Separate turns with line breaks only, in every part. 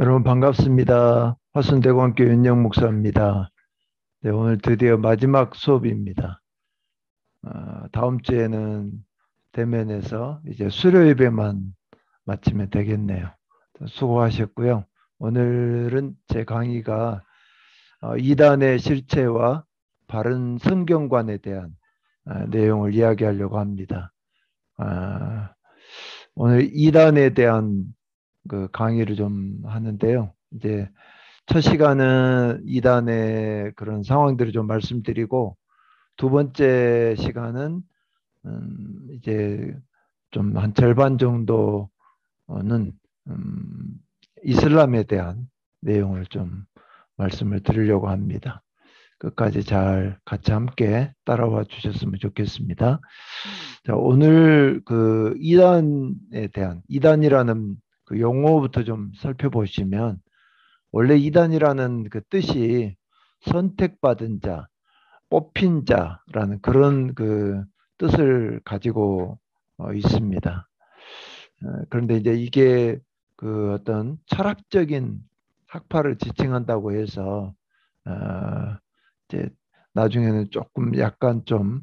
여러분 반갑습니다. 화순대공학교 윤영 목사입니다. 네, 오늘 드디어 마지막 수업입니다. 다음 주에는 대면에서 이제 수료 예배만 마치면 되겠네요. 수고하셨고요. 오늘은 제 강의가 이단의 실체와 바른 성경관에 대한 내용을 이야기하려고 합니다. 아, 오늘 이단에 대한 그 강의를 좀 하는데요. 이제 첫 시간은 이단의 그런 상황들을 좀 말씀드리고 두 번째 시간은 이제 좀 한 절반 정도는 음, 이슬람에 대한 내용을 좀 말씀을 드리려고 합니다. 끝까지 잘 같이 함께 따라와 주셨으면 좋겠습니다. 자, 오늘 그 이단에 대한 이단이라는 그 용어부터 좀 살펴보시면 원래 이단이라는 그 뜻이 선택받은 자, 뽑힌 자라는 그런 그 뜻을 가지고 있습니다. 그런데 이제 이게 그 어떤 철학적인 학파를 지칭한다고 해서 이제 나중에는 조금 약간 좀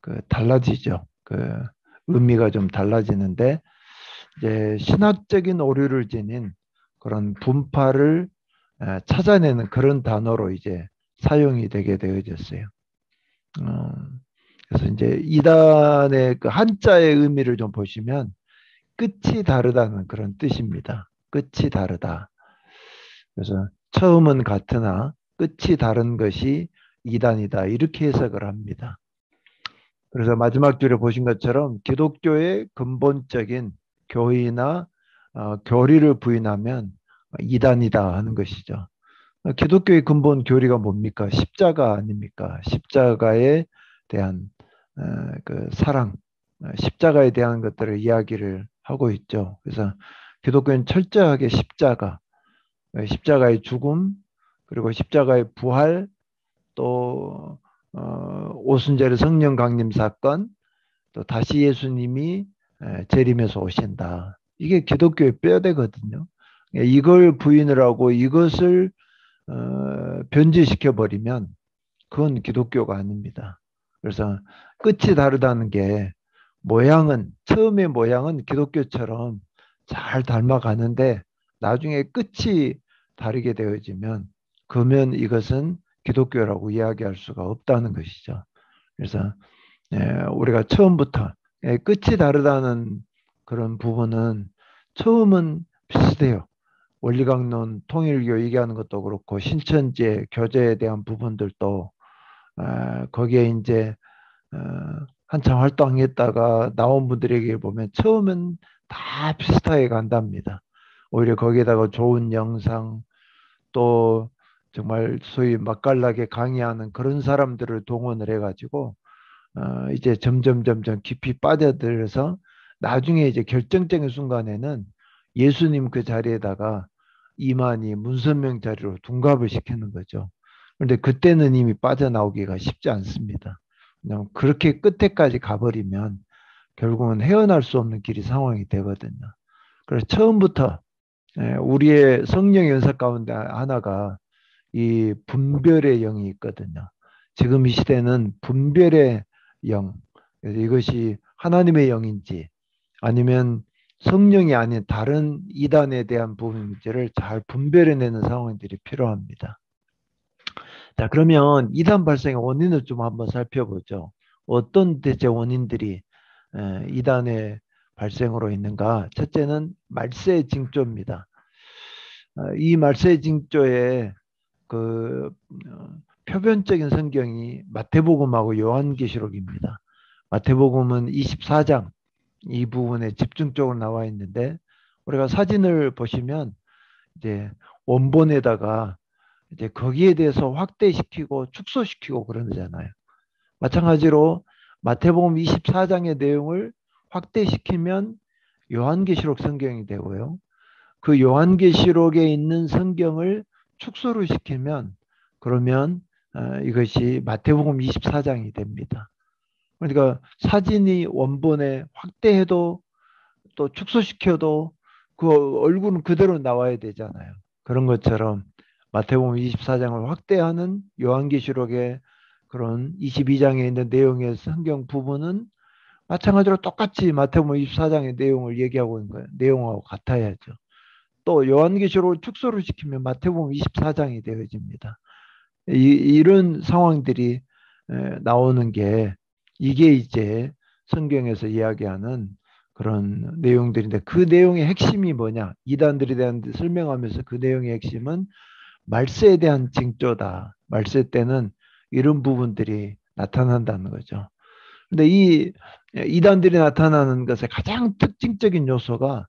그 달라지죠. 그 의미가 좀 달라지는데 이제 신학적인 오류를 지닌 그런 분파를 찾아내는 그런 단어로 이제 사용이 되게 되어졌어요. 어, 그래서 이제 이단의 그 한자의 의미를 좀 보시면 끝이 다르다는 그런 뜻입니다. 끝이 다르다. 그래서 처음은 같으나 끝이 다른 것이 이단이다. 이렇게 해석을 합니다. 그래서 마지막 줄에 보신 것처럼 기독교의 근본적인 교의나 교리를 부인하면 이단이다 하는 것이죠. 기독교의 근본 교리가 뭡니까? 십자가 아닙니까? 십자가에 대한 그 사랑, 십자가에 대한 것들을 이야기를 하고 있죠. 그래서 기독교는 철저하게 십자가, 십자가의 죽음, 그리고 십자가의 부활, 또 오순절 성령 강림 사건, 또 다시 예수님이 재림해서 오신다. 이게 기독교의 뼈대거든요. 이걸 부인을 하고 이것을 변질시켜 버리면 그건 기독교가 아닙니다. 그래서 끝이 다르다는 게 모양은 처음의 모양은 기독교처럼 잘 닮아가는데 나중에 끝이 다르게 되어지면 그러면 이것은 기독교라고 이야기할 수가 없다는 것이죠. 그래서 우리가 처음부터 끝이 다르다는 그런 부분은 처음은 비슷해요. 원리강론, 통일교 얘기하는 것도 그렇고 신천지의 교제에 대한 부분들도 거기에 이제 어, 한참 활동했다가 나온 분들에게 보면 처음은 다 비슷하게 간답니다. 오히려 거기에다가 좋은 영상 또 정말 소위 맛깔나게 강의하는 그런 사람들을 동원을 해가지고 이제 점점 깊이 빠져들어서 나중에 이제 결정적인 순간에는 예수님 그 자리에다가 이만희, 문선명 자리로 둔갑을 시키는 거죠. 그런데 그때는 이미 빠져나오기가 쉽지 않습니다. 그냥 그렇게 끝에까지 가버리면 결국은 헤어날 수 없는 길이 상황이 되거든요. 그래서 처음부터 우리의 성령 연사 가운데 하나가 이 분별의 영이 있거든요. 지금 이 시대는 분별의 영, 그래서 이것이 하나님의 영인지 아니면 성령이 아닌 다른 이단에 대한 부분인지를 잘 분별해내는 상황들이 필요합니다. 자, 그러면 이단 발생의 원인을 좀 한번 살펴보죠. 어떤 대체 원인들이 이단의 발생으로 있는가? 첫째는 말세 징조입니다. 이 말세 징조의 그 표변적인 성경이 마태복음하고 요한계시록입니다. 마태복음은 24장 이 부분에 집중적으로 나와 있는데 우리가 사진을 보시면 이제 원본에다가 이제 거기에 대해서 확대시키고 축소시키고 그러잖아요. 마찬가지로 마태복음 24장의 내용을 확대시키면 요한계시록 성경이 되고요. 그 요한계시록에 있는 성경을 축소를 시키면 그러면 이것이 마태복음 24장이 됩니다. 그러니까 사진이 원본에 확대해도 또 축소시켜도 그 얼굴은 그대로 나와야 되잖아요. 그런 것처럼 마태복음 24장을 확대하는 요한계시록의 그런 22장에 있는 내용의 성경 부분은 마찬가지로 똑같이 마태복음 24장의 내용을 얘기하고 있는 거예요. 내용하고 같아야죠. 또 요한계시록을 축소를 시키면 마태복음 24장이 되어집니다. 이런 상황들이 나오는 게 이게 이제 성경에서 이야기하는 그런 내용들인데 그 내용의 핵심이 뭐냐? 이단들에 대한 설명하면서 그 내용의 핵심은 말세에 대한 징조다. 말세 때는 이런 부분들이 나타난다는 거죠. 근데 이 이단들이 나타나는 것의 가장 특징적인 요소가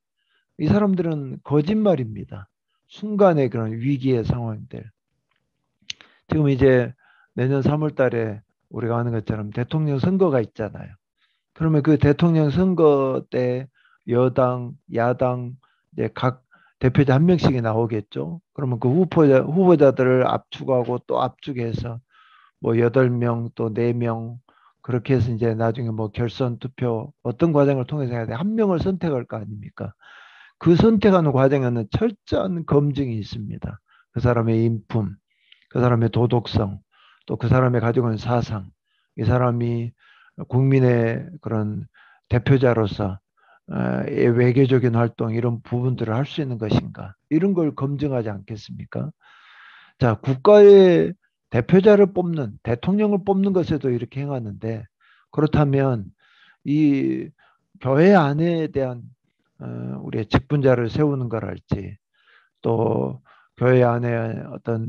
이 사람들은 거짓말입니다. 순간의 그런 위기의 상황들. 지금 이제 내년 3월 달에 우리가 아는 것처럼 대통령 선거가 있잖아요. 그러면 그 대통령 선거 때 여당, 야당 이제 각 대표자 한 명씩이 나오겠죠. 그러면 그 후보자들을 압축하고 또 압축해서 뭐 8명 또 4명 그렇게 해서 이제 나중에 뭐 결선 투표 어떤 과정을 통해서 해야 돼. 한 명을 선택할 거 아닙니까? 그 선택하는 과정에는 철저한 검증이 있습니다. 그 사람의 인품, 그 사람의 도덕성, 또 그 사람이 가지고 있는 사상, 이 사람이 국민의 그런 대표자로서 외교적인 활동 이런 부분들을 할 수 있는 것인가 이런 걸 검증하지 않겠습니까? 자, 국가의 대표자를 뽑는 대통령을 뽑는 것에도 이렇게 행하는데 그렇다면 이 교회 안에 대한 우리의 직분자를 세우는 거랄지 또 교회 안에 어떤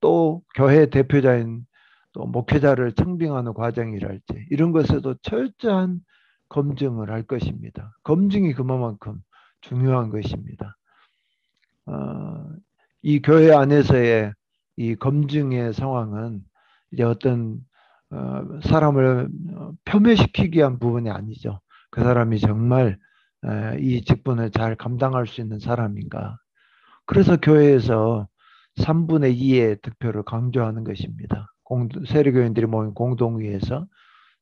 또 교회 대표자인 또 목회자를 청빙하는 과정이랄지 이런 것에도 철저한 검증을 할 것입니다. 검증이 그만큼 중요한 것입니다. 이 교회 안에서의 이 검증의 상황은 이제 어떤 사람을 표면시키기 위한 부분이 아니죠. 그 사람이 정말 이 직분을 잘 감당할 수 있는 사람인가. 그래서 교회에서 3분의 2의 득표를 강조하는 것입니다. 세례교인들이 모인 공동회에서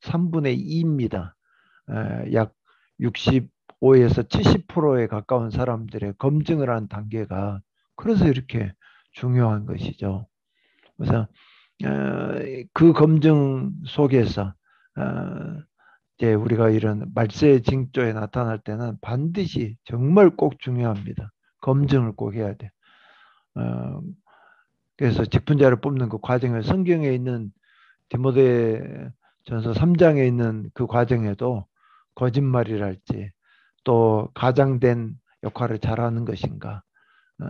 3분의 2입니다. 약 65에서 70%에 가까운 사람들의 검증을 한 단계가 그래서 이렇게 중요한 것이죠. 그래서 그 검증 속에서 이제 우리가 이런 말세 징조에 나타날 때는 반드시 정말 꼭 중요합니다. 검증을 꼭 해야 돼. 어, 그래서 직분자를 뽑는 그 과정을 성경에 있는 디모데 전서 3장에 있는 그 과정에도 거짓말이랄지 또 가장된 역할을 잘하는 것인가 어,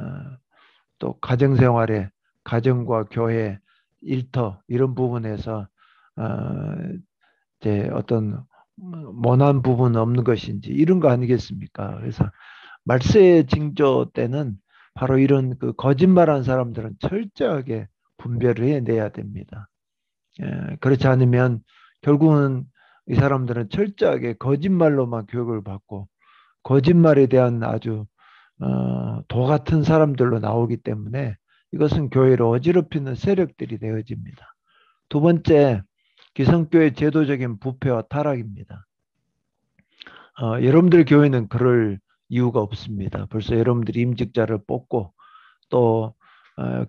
또 가정생활에 가정과 교회 일터 이런 부분에서 어, 이제 어떤 모난 부분 없는 것인지 이런 거 아니겠습니까? 그래서 말세 징조 때는 바로 이런 그 거짓말한 사람들은 철저하게 분별을 해내야 됩니다. 그렇지 않으면 결국은 이 사람들은 철저하게 거짓말로만 교육을 받고 거짓말에 대한 아주 도 같은 사람들로 나오기 때문에 이것은 교회를 어지럽히는 세력들이 되어집니다. 두 번째, 기성교회 제도적인 부패와 타락입니다. 여러분들 교회는 그럴 이유가 없습니다. 벌써 여러분들이 임직자를 뽑고 또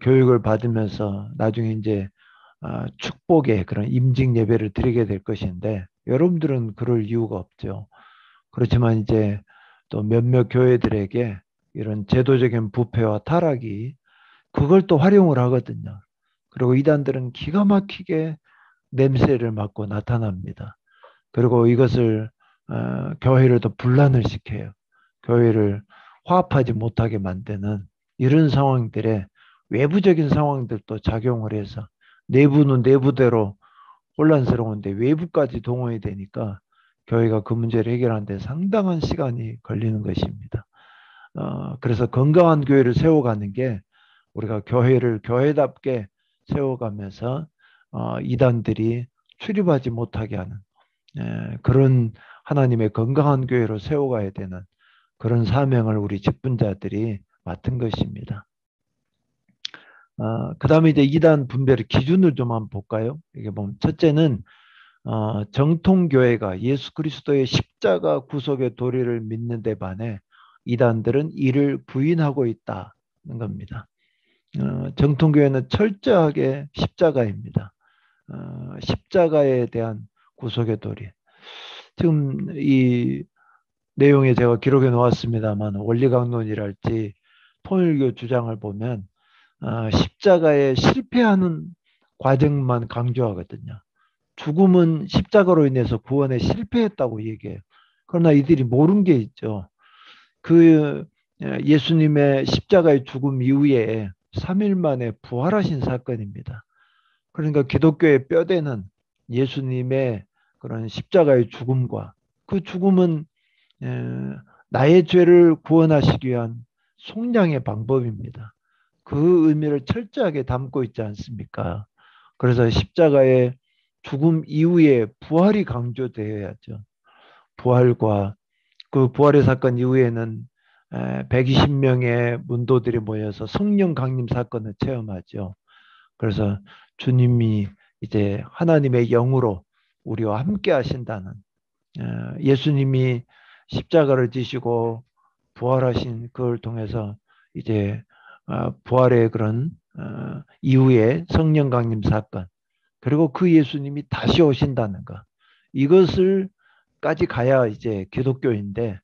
교육을 받으면서 나중에 이제 축복의 그런 임직 예배를 드리게 될 것인데 여러분들은 그럴 이유가 없죠. 그렇지만 이제 또 몇몇 교회들에게 이런 제도적인 부패와 타락이 그걸 또 활용을 하거든요. 그리고 이단들은 기가 막히게 냄새를 맡고 나타납니다. 그리고 이것을 교회를 더 분란을 시켜요. 교회를 화합하지 못하게 만드는 이런 상황들에 외부적인 상황들도 작용을 해서 내부는 내부대로 혼란스러운데 외부까지 동원이 되니까 교회가 그 문제를 해결하는데 상당한 시간이 걸리는 것입니다. 그래서 건강한 교회를 세워가는 게 우리가 교회를 교회답게 세워가면서 이단들이 출입하지 못하게 하는 그런 하나님의 건강한 교회로 세워가야 되는 그런 사명을 우리 직분자들이 맡은 것입니다. 그 다음에 이제 이단 분별의 기준을 좀 한번 볼까요? 이게 보면 첫째는 정통교회가 예수 그리스도의 십자가 구속의 도리를 믿는 데 반해 이단들은 이를 부인하고 있다는 겁니다. 정통교회는 철저하게 십자가입니다. 십자가에 대한 구속의 도리. 지금 이 내용에 제가 기록해 놓았습니다만 원리강론이랄지 통일교 주장을 보면 십자가에 실패하는 과정만 강조하거든요. 죽음은 십자가로 인해서 구원에 실패했다고 얘기해요. 그러나 이들이 모르는 게 있죠. 그 예수님의 십자가의 죽음 이후에 3일 만에 부활하신 사건입니다. 그러니까 기독교의 뼈대는 예수님의 그런 십자가의 죽음과 그 죽음은 나의 죄를 구원하시기 위한 속량의 방법입니다. 그 의미를 철저하게 담고 있지 않습니까? 그래서 십자가의 죽음 이후에 부활이 강조되어야죠. 부활과 그 부활의 사건 이후에는 120명의 문도들이 모여서 성령 강림 사건을 체험하죠. 그래서 주님이 이제 하나님의 영으로 우리와 함께 하신다는 예수님이 십자가를 지시고 부활하신 그걸 통해서 이제 부활의 그런 이후에 성령 강림 사건 그리고 그 예수님이 다시 오신다는 것 이것을 까지 가야 이제 기독교인데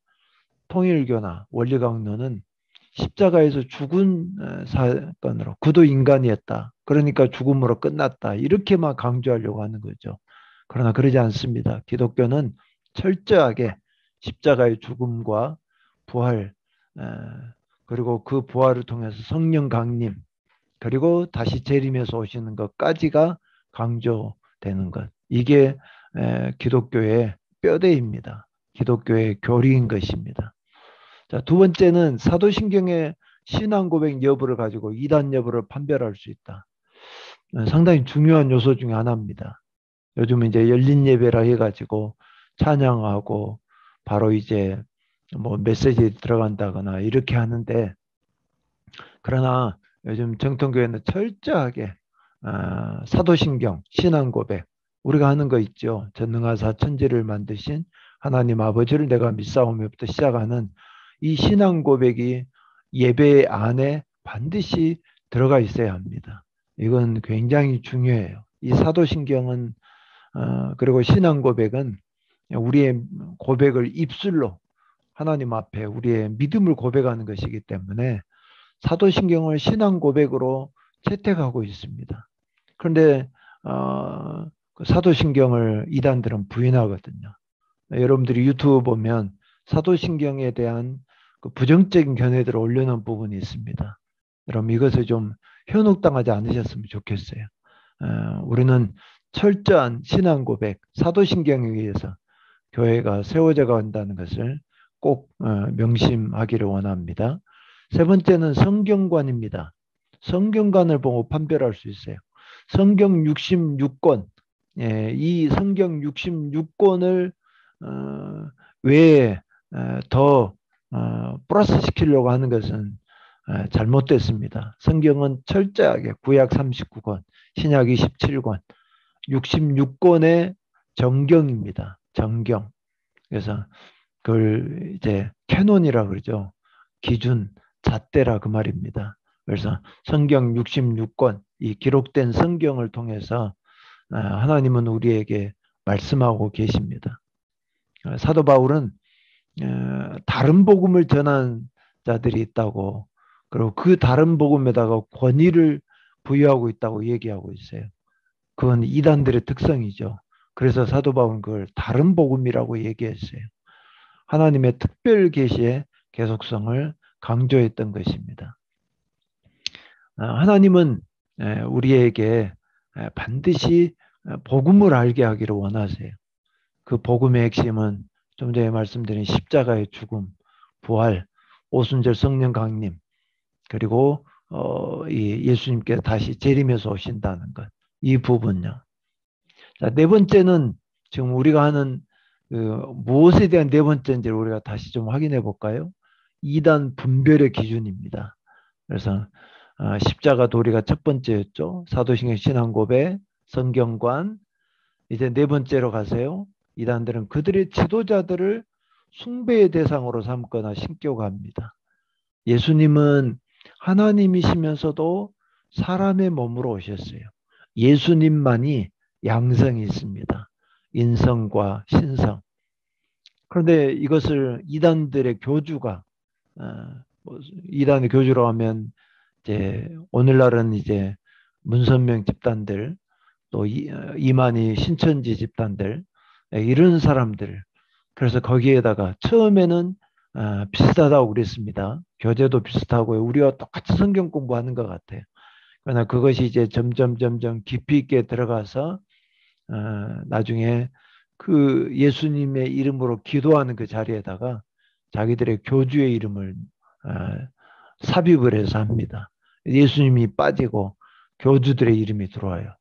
통일교나 원리강론은 십자가에서 죽은 사건으로 그도 인간이었다. 그러니까 죽음으로 끝났다. 이렇게만 강조하려고 하는 거죠. 그러나 그러지 않습니다. 기독교는 철저하게 십자가의 죽음과 부활 그리고 그 부활을 통해서 성령 강림 그리고 다시 재림해서 오시는 것까지가 강조되는 것. 이게 기독교의 뼈대입니다. 기독교의 교리인 것입니다. 자, 두 번째는 사도신경의 신앙 고백 여부를 가지고 이단 여부를 판별할 수 있다. 상당히 중요한 요소 중에 하나입니다. 요즘 이제 열린 예배라 해가지고 찬양하고 바로 이제 뭐 메시지 들어간다거나 이렇게 하는데 그러나 요즘 정통교회는 철저하게 사도신경, 신앙 고백 우리가 하는 거 있죠. 전능하사 천지를 만드신 하나님 아버지를 내가 믿사오며부터 시작하는 이 신앙 고백이 예배 안에 반드시 들어가 있어야 합니다. 이건 굉장히 중요해요. 이 사도신경은 그리고 신앙 고백은 우리의 고백을 입술로 하나님 앞에 우리의 믿음을 고백하는 것이기 때문에 사도신경을 신앙 고백으로 채택하고 있습니다. 그런데 그 사도신경을 이단들은 부인하거든요. 여러분들이 유튜브 보면 사도신경에 대한 그 부정적인 견해들을 올려놓은 부분이 있습니다. 여러분 이것을 좀 현혹당하지 않으셨으면 좋겠어요. 우리는 철저한 신앙 고백, 사도신경에 의해서 교회가 세워져 간다는 것을 꼭 명심하기를 원합니다. 세 번째는 성경관입니다. 성경관을 보고 판별할 수 있어요. 성경 66권, 이 성경 66권을 왜 더 플러스 시키려고 하는 것은 잘못됐습니다. 성경은 철저하게 구약 39권, 신약 27권, 66권의 정경입니다. 정경. 그래서 그걸 이제 캐논이라 그러죠. 기준, 잣대라 그 말입니다. 그래서 성경 66권, 이 기록된 성경을 통해서 하나님은 우리에게 말씀하고 계십니다. 사도 바울은 다른 복음을 전한 자들이 있다고 그리고 그 다른 복음에다가 권위를 부여하고 있다고 얘기하고 있어요. 그건 이단들의 특성이죠. 그래서 사도 바울은 그걸 다른 복음이라고 얘기했어요. 하나님의 특별 계시의 계속성을 강조했던 것입니다. 하나님은 우리에게 반드시 복음을 알게 하기를 원하세요. 그 복음의 핵심은 좀 전에 말씀드린 십자가의 죽음, 부활, 오순절 성령 강림, 그리고 이 예수님께서 다시 재림해서 오신다는 것. 이 부분요. 자, 네 번째는 지금 우리가 하는 무엇에 대한 네 번째인지를 우리가 다시 좀 확인해 볼까요? 이단 분별의 기준입니다. 그래서 십자가 도리가 첫 번째였죠. 사도신경 신앙고백, 성경관. 이제 네 번째로 가세요. 이단들은 그들의 지도자들을 숭배의 대상으로 삼거나 신격화 합니다. 예수님은 하나님이시면서도 사람의 몸으로 오셨어요. 예수님만이 양성이 있습니다. 인성과 신성. 그런데 이것을 이단들의 교주가 어, 이단의 교주로 하면 이제 오늘날은 이제 문선명 집단들 또 이만희 신천지 집단들 이런 사람들 그래서 거기에다가 처음에는 비슷하다고 그랬습니다. 교재도 비슷하고 우리와 똑같이 성경 공부하는 것 같아요. 그러나 그것이 이제 점점 깊이 있게 들어가서 나중에 그 예수님의 이름으로 기도하는 그 자리에다가 자기들의 교주의 이름을 삽입을 해서 합니다. 예수님이 빠지고 교주들의 이름이 들어와요.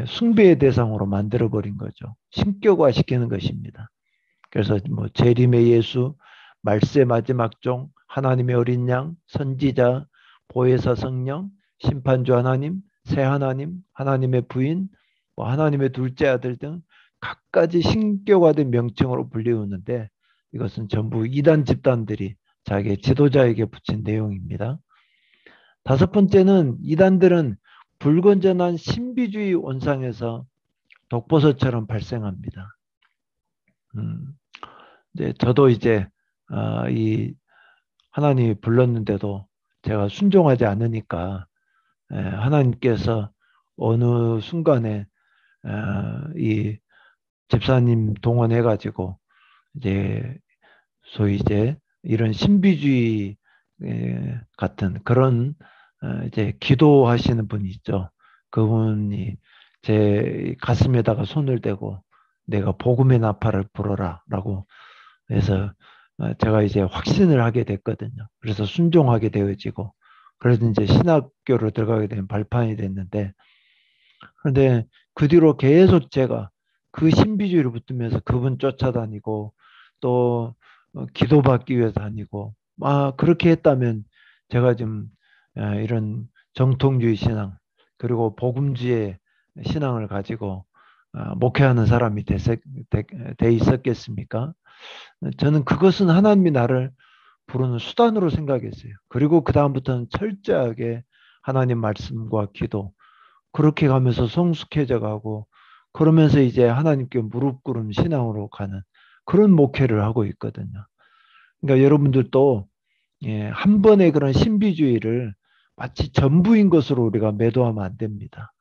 숭배의 대상으로 만들어버린 거죠. 신격화 시키는 것입니다. 그래서 뭐 재림의 예수, 말세 마지막 종, 하나님의 어린 양, 선지자, 보혜사 성령, 심판주 하나님, 새 하나님, 하나님의 부인, 뭐 하나님의 둘째 아들 등 각가지 신격화된 명칭으로 불리우는데 이것은 전부 이단 집단들이 자기 지도자에게 붙인 내용입니다. 다섯 번째는 이단들은 불건전한 신비주의 원상에서 독버섯처럼 발생합니다. 이제 저도 이제 이 하나님이 불렀는데도 제가 순종하지 않으니까 하나님께서 어느 순간에 이 집사님 동원해 가지고 이제 소위 이제 이런 신비주의 같은 그런 이제 기도하시는 분이 있죠. 그분이 제 가슴에다가 손을 대고 내가 복음의 나팔을 불어라라고 해서 제가 이제 확신을 하게 됐거든요. 그래서 순종하게 되어지고 그래서 이제 신학교로 들어가게 된 발판이 됐는데 그런데 그 뒤로 계속 제가 그 신비주의를 붙으면서 그분 쫓아다니고 또 기도받기 위해서 다니고 그렇게 했다면 제가 좀 이런 정통주의 신앙 그리고 복음주의 신앙을 가지고 목회하는 사람이 돼 있었겠습니까? 저는 그것은 하나님이 나를 부르는 수단으로 생각했어요. 그리고 그 다음부터는 철저하게 하나님 말씀과 기도 그렇게 가면서 성숙해져 가고 그러면서 이제 하나님께 무릎 꿇은 신앙으로 가는 그런 목회를 하고 있거든요. 그러니까 여러분들도 한 번의 그런 신비주의를 마치 전부인 것으로 우리가 매도하면 안 됩니다.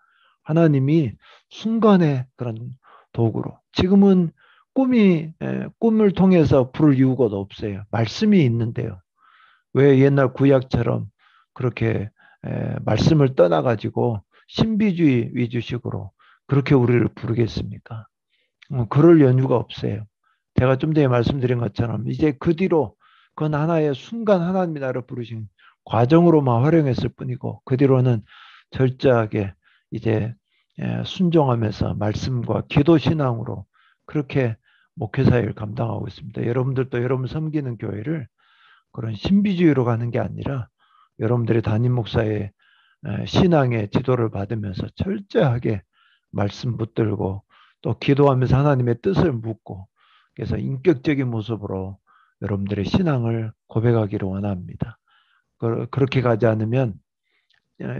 하나님이 순간의 그런 도구로 지금은 꿈을 통해서 부를 이유가 없어요. 말씀이 있는데요. 왜 옛날 구약처럼 그렇게 말씀을 떠나가지고 신비주의 위주식으로 그렇게 우리를 부르겠습니까? 그럴 연유가 없어요. 제가 좀 전에 말씀드린 것처럼 이제 그 뒤로 그건 하나의 순간 하나님이 나를 부르신 과정으로만 활용했을 뿐이고 그 뒤로는 철저하게 이제 순종하면서 말씀과 기도 신앙으로 그렇게 목회사역을 감당하고 있습니다. 여러분들도 여러분 섬기는 교회를 그런 신비주의로 가는 게 아니라 여러분들의 담임 목사의 신앙의 지도를 받으면서 철저하게 말씀 붙들고 또 기도하면서 하나님의 뜻을 묻고 그래서 인격적인 모습으로 여러분들의 신앙을 고백하기를 원합니다. 그렇게 가지 않으면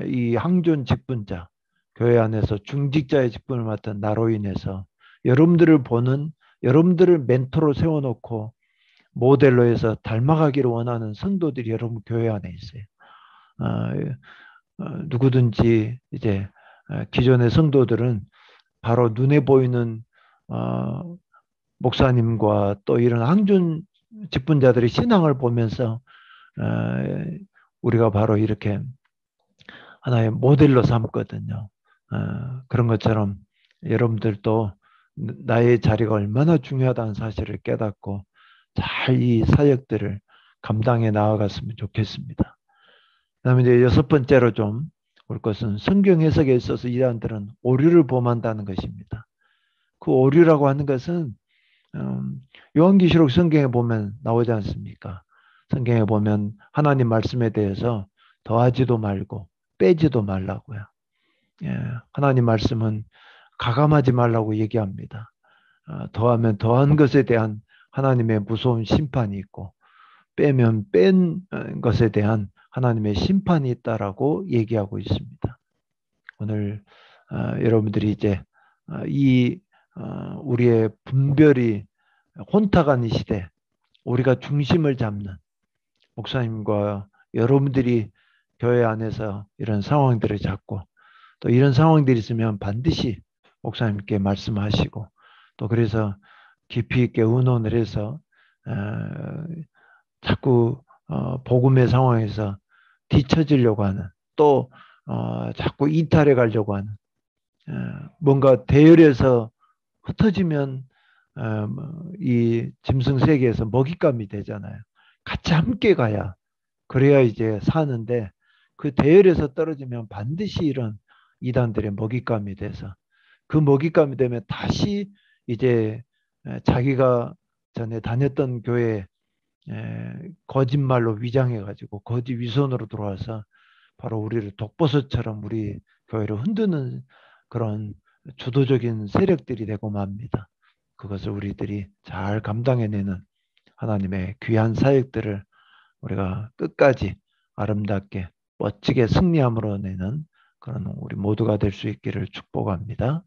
이 항존 직분자, 교회 안에서 중직자의 직분을 맡은 나로 인해서 여러분들을 보는 여러분들을 멘토로 세워놓고 모델로 해서 닮아가기를 원하는 성도들이 여러분 교회 안에 있어요. 누구든지 이제 기존의 성도들은 바로 눈에 보이는 목사님과 또 이런 항존 직분자들의 신앙을 보면서 우리가 바로 이렇게 하나의 모델로 삼거든요. 그런 것처럼 여러분들도 나의 자리가 얼마나 중요하다는 사실을 깨닫고 잘 이 사역들을 감당해 나아갔으면 좋겠습니다. 그다음에 이제 여섯 번째로 좀 볼 것은 성경 해석에 있어서 이 사람들은 오류를 범한다는 것입니다. 그 오류라고 하는 것은 요한계시록 성경에 보면 나오지 않습니까? 성경에 보면 하나님 말씀에 대해서 더하지도 말고 빼지도 말라고요. 하나님 말씀은 가감하지 말라고 얘기합니다. 더하면 더한 것에 대한 하나님의 무서운 심판이 있고 빼면 뺀 것에 대한 하나님의 심판이 있다라고 얘기하고 있습니다. 오늘 여러분들이 이제 이 우리의 분별이 혼탁한 이 시대, 우리가 중심을 잡는 목사님과 여러분들이 교회 안에서 이런 상황들을 잡고 또 이런 상황들이 있으면 반드시 목사님께 말씀하시고 또 그래서 깊이 있게 의논을 해서 자꾸 복음의 상황에서 뒤처지려고 하는 또 자꾸 이탈해 가려고 하는 뭔가 대열에서 흩어지면 이 짐승 세계에서 먹잇감이 되잖아요. 같이 함께 가야 그래야 이제 사는데 그 대열에서 떨어지면 반드시 이런 이단들의 먹잇감이 돼서 그 먹잇감이 되면 다시 이제 자기가 전에 다녔던 교회 거짓말로 위장해 가지고 거짓 위선으로 들어와서 바로 우리를 독버섯처럼 우리 교회를 흔드는 그런 주도적인 세력들이 되고 맙니다. 그것을 우리들이 잘 감당해내는 하나님의 귀한 사역들을 우리가 끝까지 아름답게 멋지게 승리함으로 내는 그런 우리 모두가 될 수 있기를 축복합니다.